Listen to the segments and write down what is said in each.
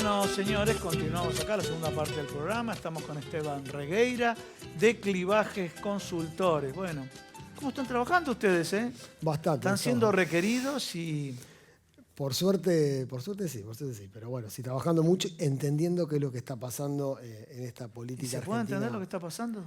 Bueno, señores, continuamos acá, la segunda parte del programa. Estamos con Esteban Regueira, de Clivajes Consultores. Bueno, ¿cómo están trabajando ustedes, Bastante. Están siendo requeridos y... Por suerte sí. Pero bueno, sí, trabajando mucho, entendiendo qué es lo que está pasando en esta política ¿Y se argentina. puede entender lo que está pasando?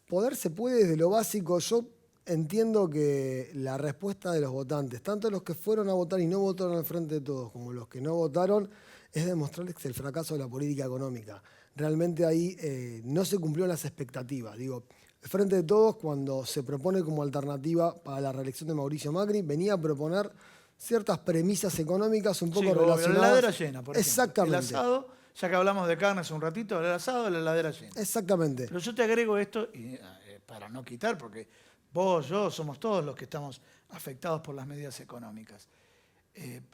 Poder se puede desde lo básico. Yo entiendo que la respuesta de los votantes, tanto los que fueron a votar y no votaron al Frente de Todos, como los que no votaron, es demostrarles el fracaso de la política económica. Realmente ahí no se cumplieron las expectativas. Digo, el Frente de Todos, cuando se propone como alternativa para la reelección de Mauricio Macri, venía a proponer ciertas premisas económicas un poco relacionadas. La heladera llena, por ejemplo. Exactamente. El asado, ya que hablamos de carne hace un ratito, el asado, la heladera llena. Exactamente. Pero yo te agrego esto, y, para no quitar, porque vos, yo, somos todos los que estamos afectados por las medidas económicas.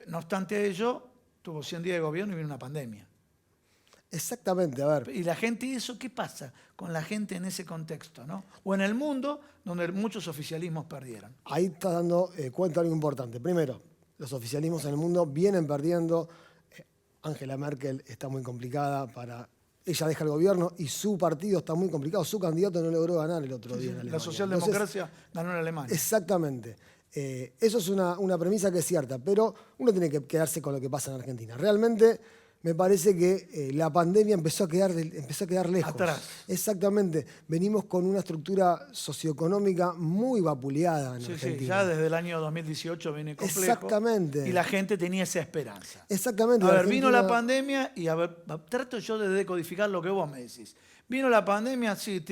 No obstante ello, tuvo 100 días de gobierno y vino una pandemia. Exactamente, a ver. Y la gente, ¿eso qué pasa con la gente en ese contexto, no? O en el mundo donde muchos oficialismos perdieron. Ahí estás dando cuenta de algo importante. Primero, los oficialismos en el mundo vienen perdiendo. Angela Merkel está muy complicada ella deja el gobierno y su partido está muy complicado. Su candidato no logró ganar el otro día en Alemania. La socialdemocracia ganó en Alemania. Exactamente. Eso es una premisa que es cierta, pero uno tiene que quedarse con lo que pasa en Argentina. Realmente me parece que la pandemia empezó a quedar lejos. Atrás. Exactamente. Venimos con una estructura socioeconómica muy vapuleada en Argentina. Sí, ya desde el año 2018 viene complejo. Exactamente. Y la gente tenía esa esperanza. Exactamente. A ver, vino la pandemia y, a ver, trato yo de decodificar lo que vos me decís. Vino la pandemia, sí,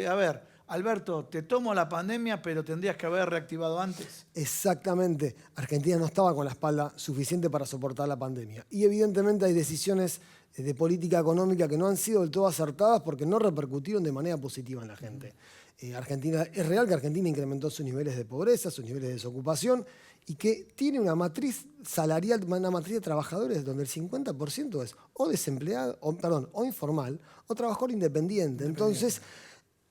a ver, Alberto, te tomo la pandemia, pero tendrías que haber reactivado antes. Exactamente. Argentina no estaba con la espalda suficiente para soportar la pandemia. Y evidentemente hay decisiones de política económica que no han sido del todo acertadas porque no repercutieron de manera positiva en la gente. Es real que Argentina incrementó sus niveles de pobreza, sus niveles de desocupación y que tiene una matriz salarial, una matriz de trabajadores donde el 50% es o desempleado, o informal, o trabajador independiente. Entonces,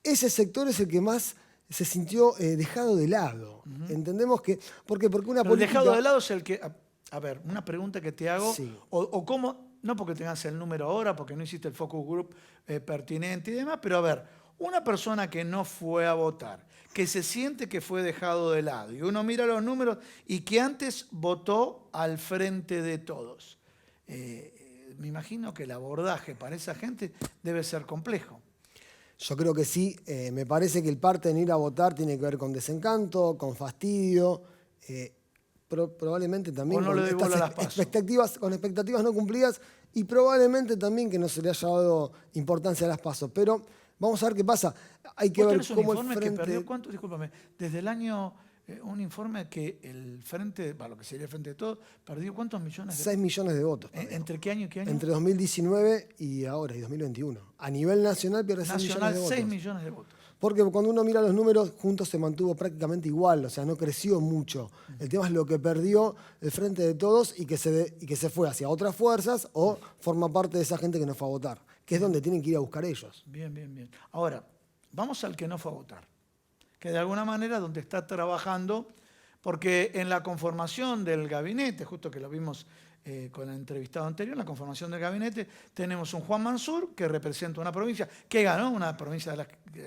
ese sector es el que más se sintió dejado de lado. Entendemos que... Porque una Pero política... dejado de lado es el que... A ver, una pregunta que te hago. Sí. O cómo... No porque tengas el número ahora, porque no hiciste el focus group pertinente y demás, pero a ver, una persona que no fue a votar, que se siente que fue dejado de lado, y uno mira los números, y que antes votó al Frente de Todos. Me imagino que el abordaje para esa gente debe ser complejo. Yo creo que sí. Me parece que el parte de ir a votar tiene que ver con desencanto, con fastidio, probablemente también no con expectativas no cumplidas y probablemente también que no se le haya dado importancia a las PASO. Pero vamos a ver qué pasa. Hay que ver cómo el Frente... que perdió, ¿cuánto? Discúlpame, desde el año... un informe que el Frente, lo que sería el Frente de Todos, perdió ¿cuántos millones? 6 millones de votos. ¿Entre qué año y qué año? Entre 2019 y ahora, y 2021. A nivel nacional pierde 6 millones de votos. 6 millones de votos. Porque cuando uno mira los números, Juntos se mantuvo prácticamente igual, o sea, no creció mucho. El tema es lo que perdió el Frente de Todos y que se fue hacia otras fuerzas o forma parte de esa gente que no fue a votar, que es donde tienen que ir a buscar ellos. Bien. Ahora, vamos al que no fue a votar, que de alguna manera donde está trabajando, porque en la conformación del gabinete, justo que lo vimos con el entrevistado anterior, en la conformación del gabinete tenemos un Juan Mansur que representa una provincia que ganó, una provincia en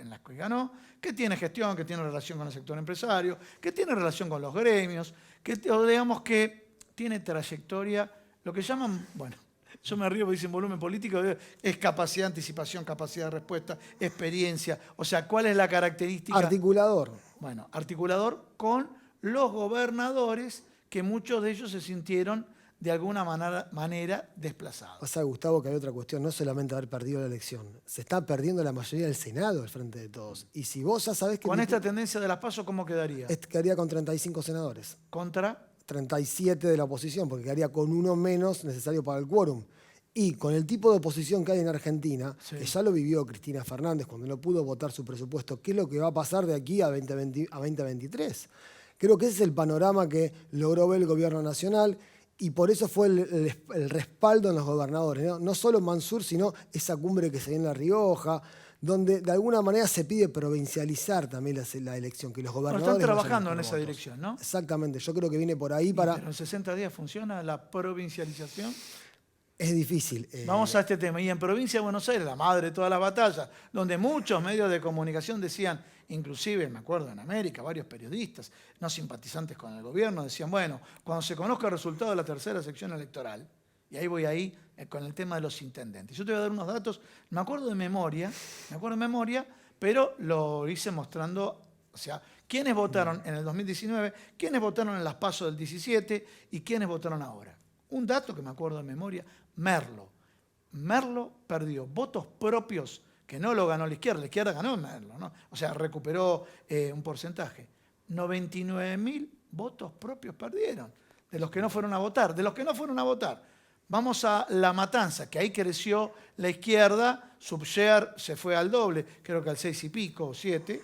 la que ganó, que tiene gestión, que tiene relación con el sector empresario, que tiene relación con los gremios, digamos que tiene trayectoria, lo que llaman, bueno, yo me río porque dicen volumen político, es capacidad de anticipación, capacidad de respuesta, experiencia. O sea, ¿cuál es la característica? Articulador. Bueno, articulador con los gobernadores, que muchos de ellos se sintieron de alguna manera desplazados. O sea, Gustavo, que hay otra cuestión, no solamente haber perdido la elección, se está perdiendo la mayoría del Senado al Frente de Todos. Y si vos ya sabés que... Con esta tendencia de las PASO, ¿cómo quedaría? Quedaría con 35 senadores. ¿Contra? 37 de la oposición, porque quedaría con uno menos necesario para el quórum. Y con el tipo de oposición que hay en Argentina, sí, que ya lo vivió Cristina Fernández cuando no pudo votar su presupuesto, ¿qué es lo que va a pasar de aquí a 2023? Creo que ese es el panorama que logró ver el gobierno nacional y por eso fue el respaldo en los gobernadores, ¿no? No solo Mansur, sino esa cumbre que se dio en La Rioja, donde de alguna manera se pide provincializar también la elección, que los gobernadores... Bueno, están trabajando en esa dirección, ¿no? Exactamente, yo creo que viene por ahí para... ¿Pero en 60 días funciona la provincialización? Es difícil. Vamos a este tema. Y en provincia de Buenos Aires, la madre de todas las batallas, donde muchos medios de comunicación decían, inclusive me acuerdo en América, varios periodistas, no simpatizantes con el gobierno, decían, bueno, cuando se conozca el resultado de la tercera sección electoral, y ahí voy con el tema de los intendentes. Yo te voy a dar unos datos, me acuerdo de memoria, pero lo hice mostrando, o sea, quiénes votaron en el 2019, quiénes votaron en las PASO del 17 y quiénes votaron ahora. Un dato que me acuerdo de memoria, Merlo. Merlo perdió votos propios, que no lo ganó la izquierda ganó Merlo, ¿no? O sea, recuperó un porcentaje. 99.000 votos propios perdieron, de los que no fueron a votar. Vamos a La Matanza, que ahí creció la izquierda, su share se fue al doble, creo que al 6 y pico o 7.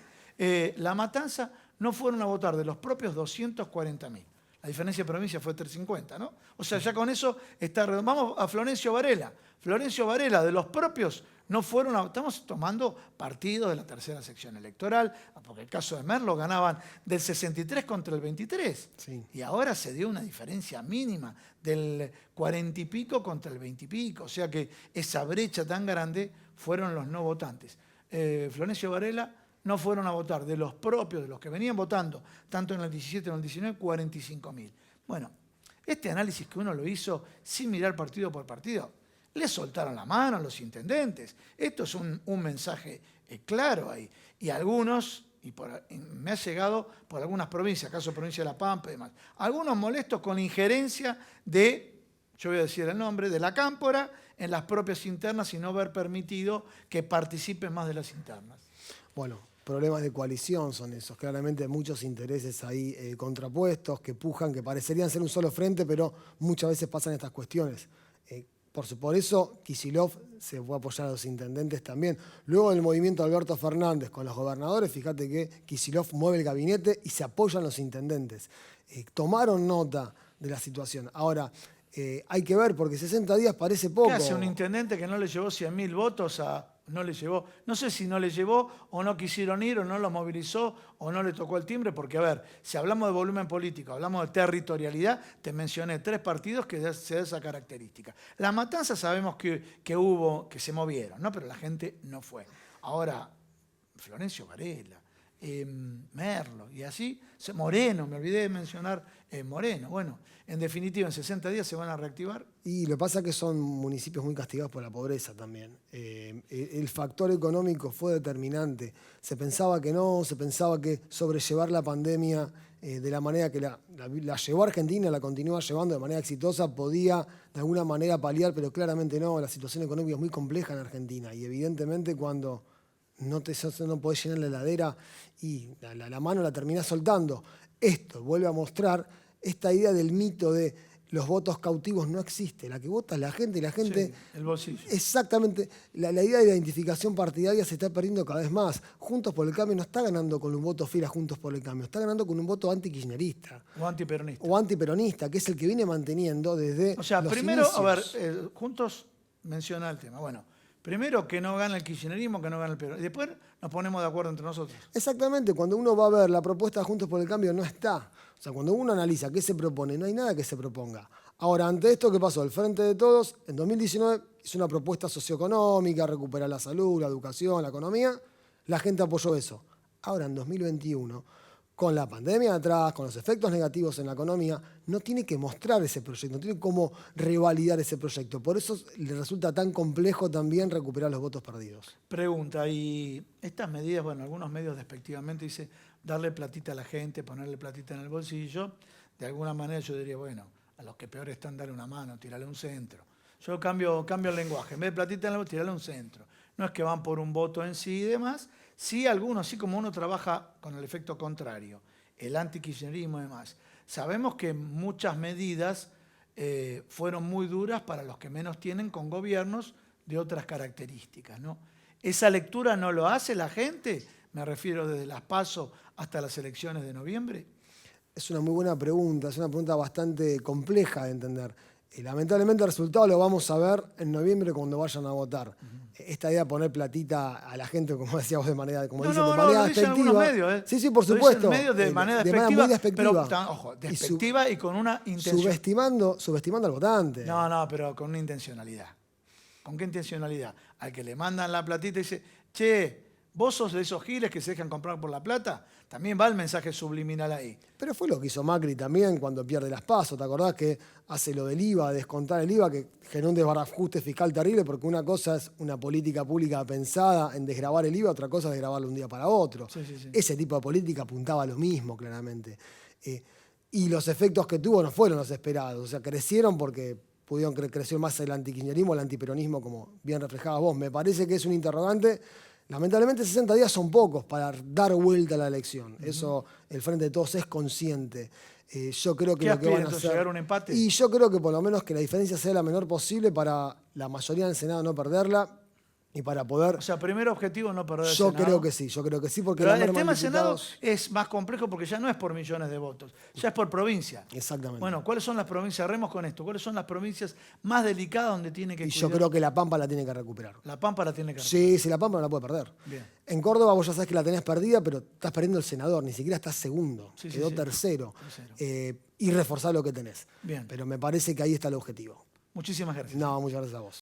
La Matanza no fueron a votar de los propios 240.000. La diferencia de provincia fue 350, ¿no? O sea, ya con eso está redondo. Vamos a Florencio Varela. Florencio Varela, de los propios, no fueron a... Estamos tomando partidos de la tercera sección electoral, porque el caso de Merlo ganaban del 63 contra el 23. Sí. Y ahora se dio una diferencia mínima del 40 y pico contra el 20 y pico. O sea que esa brecha tan grande fueron los no votantes. Florencio Varela no fueron a votar de los propios, de los que venían votando, tanto en el 17 como en el 19, 45.000. Bueno, este análisis que uno lo hizo sin mirar partido por partido, le soltaron la mano a los intendentes. Esto es un mensaje claro ahí. Y algunos, me ha llegado por algunas provincias, caso provincia de La Pampa y demás, algunos molestos con la injerencia de, yo voy a decir el nombre, de la Cámpora en las propias internas y no haber permitido que participen más de las internas. Bueno, problemas de coalición son esos. Claramente muchos intereses ahí contrapuestos, que pujan, que parecerían ser un solo frente, pero muchas veces pasan estas cuestiones. Por eso Kicillof se fue a apoyar a los intendentes también. Luego del movimiento de Alberto Fernández con los gobernadores, fíjate que Kicillof mueve el gabinete y se apoyan los intendentes. Tomaron nota de la situación. Ahora, hay que ver, porque 60 días parece poco. ¿Qué hace un intendente que no le llevó 100.000 votos no le llevó? No sé si no le llevó o no quisieron ir o no los movilizó o no le tocó el timbre, porque a ver, si hablamos de volumen político, hablamos de territorialidad, te mencioné 3 partidos que se da esa característica. La Matanza sabemos que se movieron, ¿no? Pero la gente no fue. Ahora, Florencio Varela, Merlo y así, Moreno, me olvidé de mencionar Moreno. Bueno, en definitiva, en 60 días se van a reactivar. Y lo que pasa es que son municipios muy castigados por la pobreza también. El factor económico fue determinante. Se pensaba que no, se pensaba que sobrellevar la pandemia de la manera que la llevó Argentina, la continúa llevando de manera exitosa, podía de alguna manera paliar, pero claramente no. La situación económica es muy compleja en Argentina y evidentemente cuando no podés llenar la heladera y la mano la terminás soltando. Esto vuelve a mostrar esta idea del mito de los votos cautivos no existe. La que vota es la gente y la gente... Sí, el bolsillo. Exactamente. La idea de la identificación partidaria se está perdiendo cada vez más. Juntos por el Cambio no está ganando con un voto fiel a Juntos por el Cambio, está ganando con un voto anti-kirchnerista. O antiperonista. O antiperonista, que es el que viene manteniendo desde O sea, los primero, inicios. a ver, Juntos menciona el tema. Bueno, primero que no gana el kirchnerismo, que no gana el peronismo. Y después nos ponemos de acuerdo entre nosotros. Exactamente, cuando uno va a ver la propuesta de Juntos por el Cambio no está. O sea, cuando uno analiza qué se propone, no hay nada que se proponga. Ahora, ante esto, ¿qué pasó? El Frente de Todos, en 2019, hizo una propuesta socioeconómica, recuperar la salud, la educación, la economía. La gente apoyó eso. Ahora, en 2021, con la pandemia atrás, con los efectos negativos en la economía, no tiene que mostrar ese proyecto, no tiene cómo revalidar ese proyecto. Por eso le resulta tan complejo también recuperar los votos perdidos. Pregunta, y estas medidas, bueno, algunos medios despectivamente dicen darle platita a la gente, ponerle platita en el bolsillo. De alguna manera yo diría, bueno, a los que peor están, darle una mano, tirarle un centro. Yo cambio el lenguaje, en vez de platita en el bolsillo, tirarle un centro. No es que van por un voto en sí y demás. Sí, algunos, así como uno trabaja con el efecto contrario, el antikirchnerismo y demás. Sabemos que muchas medidas fueron muy duras para los que menos tienen con gobiernos de otras características, ¿no? ¿Esa lectura no lo hace la gente? Me refiero desde las PASO hasta las elecciones de noviembre. Es una muy buena pregunta, es una pregunta bastante compleja de entender. Lamentablemente el resultado lo vamos a ver en noviembre cuando vayan a votar. esta idea de poner platita a la gente, como decíamos, de manera, como dicen, de No, manera lo dicen algunos despectiva. medios, ¿eh? Sí, sí, por Lo dicen supuesto. medios de manera muy despectiva, despectiva. pero, ojo, despectiva y con una intención. Subestimando al votante. No, pero con una intencionalidad. ¿Con qué intencionalidad? Al que le mandan la platita y dice, che, vos sos de esos giles que se dejan comprar por la plata, también va el mensaje subliminal ahí. Pero fue lo que hizo Macri también cuando pierde las PASO. ¿Te acordás que hace lo del IVA, descontar el IVA, que generó un desbarajuste fiscal terrible? Porque una cosa es una política pública pensada en desgravar el IVA, otra cosa es desgravarlo un día para otro. Sí. Ese tipo de política apuntaba a lo mismo, claramente. Y los efectos que tuvo no fueron los esperados. O sea, crecieron porque pudieron crecer más el antikirchnerismo, el antiperonismo, como bien reflejabas vos. Me parece que es un interrogante. Lamentablemente 60 días son pocos para dar vuelta a la elección. Eso el Frente de Todos es consciente. Yo creo que ¿Qué lo que van a entonces, hacer... llegar a un empate? Y yo creo que por lo menos que la diferencia sea la menor posible para la mayoría del Senado no perderla y para poder... O sea, primer objetivo no perder el Yo Senado. creo que sí, porque Pero la el merma tema de del Senado diputados... es más complejo porque ya no es por millones de votos, ya es por provincia. Exactamente. Bueno, ¿cuáles son las provincias? Cerremos con esto. ¿Cuáles son las provincias más delicadas donde tiene que Y cuidar? yo creo que La Pampa la tiene que recuperar. La Pampa la tiene que Sí, La Pampa no la puede perder. Bien. En Córdoba vos ya sabés que la tenés perdida, pero estás perdiendo el senador, ni siquiera estás segundo, quedó tercero. Y reforzar lo que tenés. Bien. Pero me parece que ahí está el objetivo. Muchísimas gracias. No, muchas gracias a vos.